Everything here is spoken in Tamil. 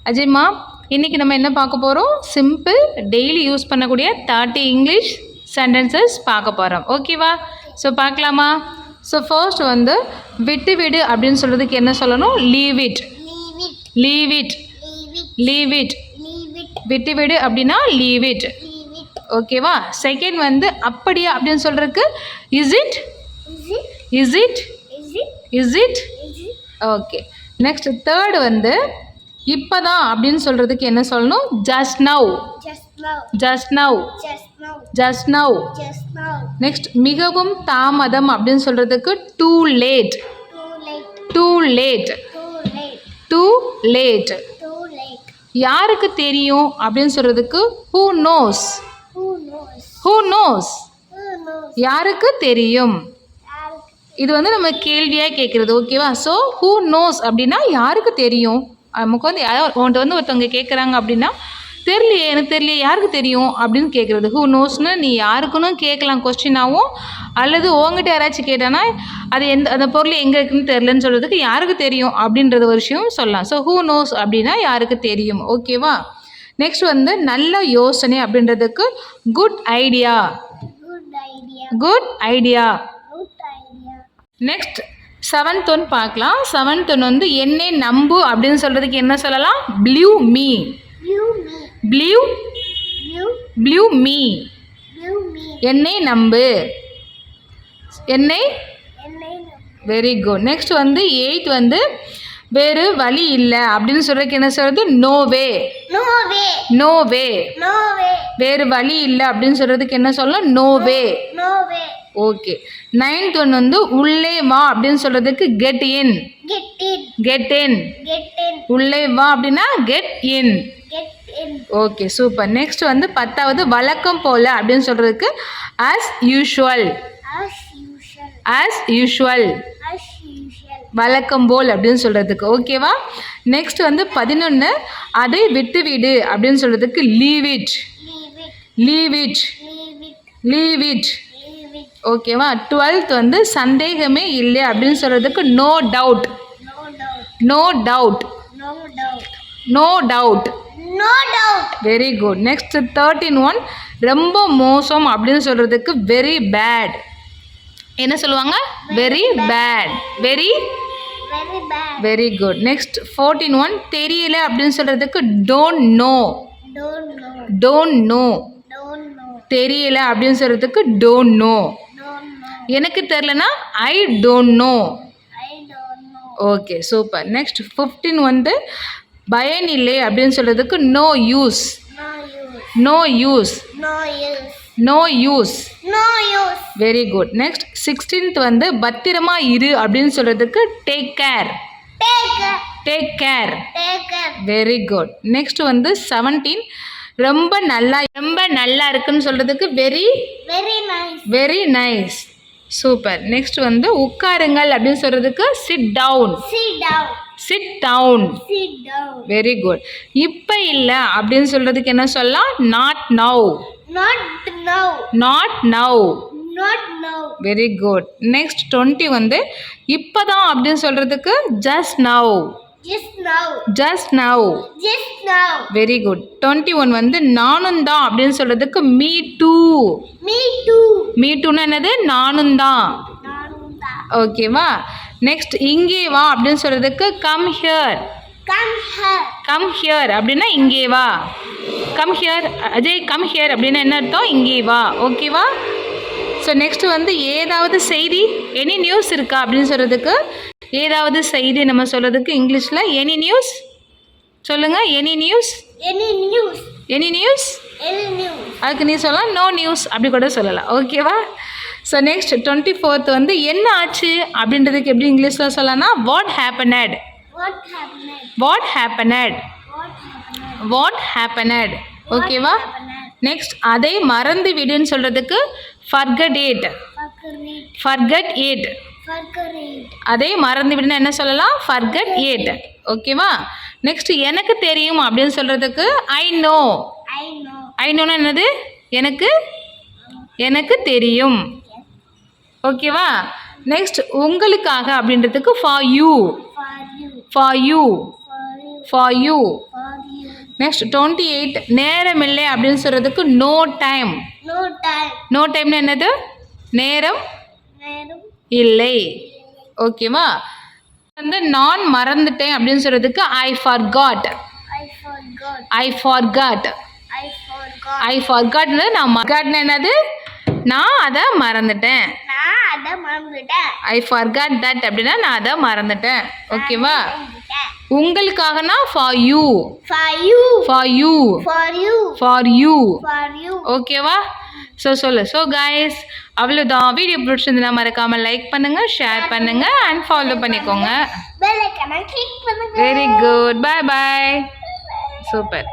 அஜய்மா, இன்றைக்கி நம்ம என்ன பார்க்க போகிறோம்? சிம்பிள் டெய்லி யூஸ் பண்ணக்கூடிய 30 இங்கிலீஷ் சென்டென்சஸ் பார்க்க போகிறோம். ஓகேவா? ஸோ பார்க்கலாமா? ஸோ ஃபர்ஸ்ட் வந்து விட்டு விடு அப்படின்னு சொல்கிறதுக்கு என்ன சொல்லணும்? Leave it. Leave it. Leave it. விட்டு விடு அப்படின்னா லீவ் இட். ஓகேவா? செகண்ட் வந்து அப்படியா அப்படின்னு சொல்கிறதுக்கு is it. Is it. Is it. Okay. Next third வந்து இப்போதான் அப்படின்னு சொல்கிறதுக்கு என்ன சொல்லணும்? Just now. Just now. Just now. Next மிகவும் தாமதம் அப்படின்னு சொல்கிறதுக்கு too late. Too late. Too late. யாருக்கு தெரியும் அப்படின்னு சொல்கிறதுக்கு ஹூ நோஸ். Who knows. யாருக்கு தெரியும். இது வந்து நம்ம கேள்வியாக கேட்குறது. ஓகேவா? ஸோ ஹூ நோஸ் அப்படின்னா யாருக்கு தெரியும். நமக்கு வந்து உன்கிட்ட வந்து ஒருத்தவங்க கேட்குறாங்க அப்படின்னா தெரியலையே, எனக்கு தெரியலையே, யாருக்கு தெரியும் அப்படின்னு கேட்குறது. ஹூ நோஸ்னு நீ யாருக்குன்னு கேட்கலாம் கொஸ்டினாகவும், அல்லது உங்ககிட்ட யாராச்சும் கேட்டானா அது அந்த பொருள் எங்கே இருக்குன்னு தெரிலன்னு சொல்கிறதுக்கு யாருக்கு தெரியும் அப்படின்றது ஒரு விஷயம் சொல்லலாம். ஸோ ஹூ நோஸ் அப்படின்னா யாருக்கு தெரியும். ஓகேவா? நெக்ஸ்ட் வந்து நல்ல யோசனை அப்படின்றதுக்கு good idea. Good idea. Next seventh one பார்க்கலாம். செவன்த் ஒன் வந்து என்னை நம்பு அப்படின்னு சொல்கிறதுக்கு என்ன சொல்லலாம்? Believe me. Believe. Believe me. என்னை நம்பு. என்னை. Very good. நெக்ஸ்ட் வந்து எயித் வந்து வேறு வழி இல்லை அப்படின்னு சொல்கிறதுக்கு என்ன சொல்கிறது? No way. No way. வேறு வழி இல்லை அப்படின்னு சொல்கிறதுக்கு என்ன சொல்லலாம்? No way. Okay. Ninth one வந்து உள்ளே வா அப்படின்னு சொல்கிறதுக்கு கெட் இன். Get in. உள்ளே வா அப்படின்னா get in. Okay, super. Next வந்து பத்தாவது வழக்கம் போல அப்படின்னு சொல்கிறதுக்கு ஆஸ் யூஷுவல். As usual. வழக்கம் போல் அப்படின்னு சொல்கிறதுக்கு. ஓகேவா? நெக்ஸ்ட் வந்து 11 அதை விட்டு விடு அப்படின்னு சொல்கிறதுக்கு leave it. Leave it. Leave it. ஓகேவா? 12th வந்து சந்தேகமே இல்லை அப்படின்னு சொல்கிறதுக்கு no doubt. No doubt. No doubt. Very good. Next 13 one ரொம்ப மோசம் அப்படின்னு சொல்கிறதுக்கு வெரி பேட். என்ன சொல்லுவாங்க? Very bad. Very. Very good. Next 14 one தெரியல அப்படின்னு சொல்கிறதுக்கு டோன்ட் நோ. Don't know. தெரியல அப்படின்னு சொல்கிறதுக்கு டோன்ட் நோ. எனக்கு தெரிலனா I don't know. Okay, super. Next 15 வந்து பயனில்லை அப்படின்னு சொல்கிறதுக்கு no use. No use. No use. Very good. Next 16th வந்து பத்திரமா இரு அப்படின்னு சொல்கிறதுக்கு take care. Take care. Very good. Next வந்து 17 ரொம்ப நல்லா இருக்குன்னு சொல்கிறதுக்கு very. Very nice. Super. Next வந்து உட்காருங்கள் அப்படின்னு சொல்கிறதுக்கு sit down. Sit down. Very good. இப்போ இல்லை அப்படின்னு சொல்கிறதுக்கு என்ன சொல்லலாம்? Not now. Not now. Very good. Next 20 வந்து இப்போதான் அப்படின்னு சொல்கிறதுக்கு just now. Just now. Very good. 21 வந்து நானும் தான் அப்படின்னு சொல்கிறதுக்கு மீ டூ. மீ டூன்னு என்னது? நானும் தான். ஓகேவா? நெக்ஸ்ட் இங்கே வா அப்படின்னு சொல்கிறதுக்கு கம் ஹியர். கம் ஹியர் அப்படின்னா இங்கே வா. Come here. Ajay come here அப்படின்னா என்ன அர்த்தம்? இங்கே வா. ஓகேவா? ஸோ நெக்ஸ்ட் வந்து ஏதாவது செய்தி எனி நியூஸ் இருக்கா அப்படின்னு சொல்கிறதுக்கு ஏதாவது செய்தி நம்ம சொல்கிறதுக்கு இங்கிலீஷில் எனி நியூஸ் சொல்லுங்கள். Any news. Any news. அதுக்கு நீ சொல்லலாம் நோ நியூஸ் அப்படி கூட சொல்லலாம். ஓகேவா? ஸோ நெக்ஸ்ட் 24th வந்து என்ன ஆச்சு அப்படின்றதுக்கு எப்படி இங்கிலீஷில் சொல்லலாம்னா வாட் ஹேப்பனட். வாட் ஹேப்பனட். வாட் ஹேப்பனட். ஓகேவா? நெக்ஸ்ட் அதை மறந்து விடுன்னு சொல்கிறதுக்கு ஃபர்கெட் இட். Forget it. அதை மறந்து விடுன்னா என்ன சொல்லலாம்? Forget it. ஓகேவா? நெக்ஸ்ட் எனக்கு தெரியும் அப்படின்னு சொல்கிறதுக்கு ஐ நோ. ஐ நோன்னா என்னது? எனக்கு தெரியும். ஓகேவா? நெக்ஸ்ட் உங்களுக்காக அப்படின்றதுக்கு for you. For you. For you. Next 28 நேரமில்லை அப்படின்னு சொல்கிறதுக்கு நோ டைம். நோ டைம்னு என்னது? நேரம் இல்லை. ஓகேவா? வந்து நான் மறந்துட்டேன் அப்படின்னு சொல்கிறதுக்கு ஐ ஃபார்காட். ஐ ஃபார்காட்னு நான் மறக்காட்னு என்னது? நான் அதை மறந்துட்டேன். ஐ ஃபார்காட் தட் அப்படின்னா நான் அதை மறந்துட்டேன். ஓகேவா? உங்களுக்காகனா ஃபார் யூ. ஓகேவா? ஸோ சொல்லு. ஸோ கைஸ் அவ்வளோதான். வீடியோ பிடிச்சிருந்தா மறக்காமல் லைக் பண்ணுங்கள், ஷேர் பண்ணுங்கள் அண்ட் ஃபாலோ பண்ணிக்கோங்க. Very good. Bye bye. Super.